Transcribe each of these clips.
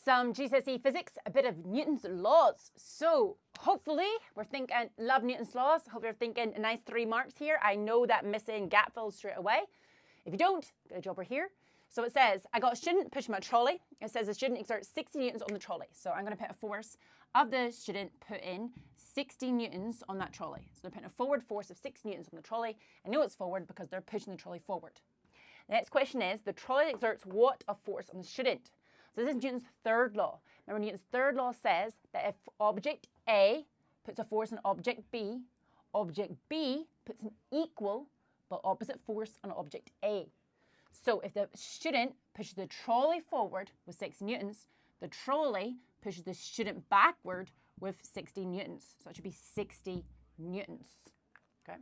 some GCSE physics, a bit of Newton's laws. So hopefully we're thinking, love Newton's laws. Hope you're thinking a nice 3 marks here. I know that missing gap fills straight away. If you don't, get a jobber here. So it says, I got a student pushing my trolley. It says the student exerts 60 newtons on the trolley. So I'm going to put a force of the student put in 60 newtons on that trolley. So they're putting a forward force of 6 newtons on the trolley. I know it's forward because they're pushing the trolley forward. The next question is, the trolley exerts what of force on the student? So this is Newton's third law. Remember, Newton's third law says that if object A puts a force on object B puts an equal but opposite force on object A. So if the student pushes the trolley forward with 6 newtons, the trolley pushes the student backward with 60 newtons. So it should be 60 newtons. Okay.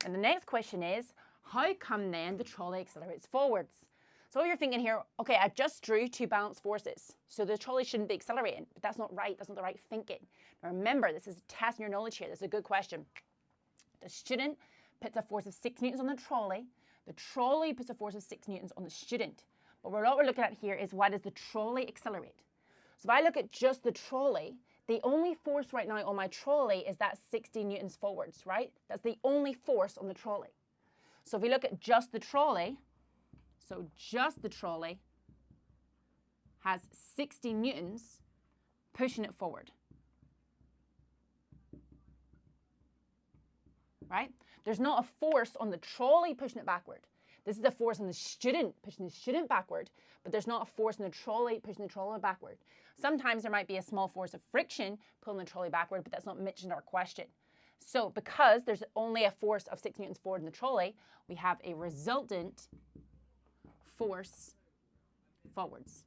And the next question is, how come then the trolley accelerates forwards? So you're thinking here, okay, I just drew 2 balanced forces, so the trolley shouldn't be accelerating, but that's not right. That's not the right thinking. Now remember, this is testing your knowledge here. This is a good question. The student puts a force of 6 newtons on the trolley puts a force of 6 newtons on the student. But what we're looking at here is, why does the trolley accelerate? So if I look at just the trolley, the only force right now on my trolley is that 60 newtons forwards, right? That's the only force on the trolley. So if we look at just the trolley, so just the trolley has 60 newtons pushing it forward. Right? There's not a force on the trolley pushing it backward. This is a force on the student pushing the student backward, but there's not a force on the trolley pushing the trolley backward. Sometimes there might be a small force of friction pulling the trolley backward, but that's not mentioned in our question. So because there's only a force of 6 newtons forward in the trolley, we have a resultant force forwards.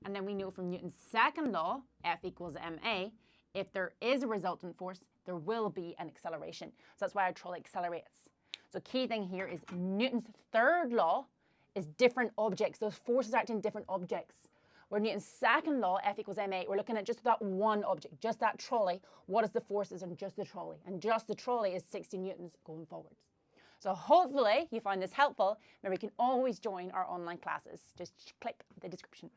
And then we know from Newton's second law, F equals ma, if there is a resultant force, there will be an acceleration. So that's why our trolley accelerates. So key thing here is Newton's third law is different objects. Those forces act in different objects. Where Newton's second law, F equals ma, we're looking at just that one object, just that trolley. What is the forces on just the trolley? And just the trolley is 60 newtons going forwards. So hopefully you find this helpful. Remember, you can always join our online classes. Just click the description.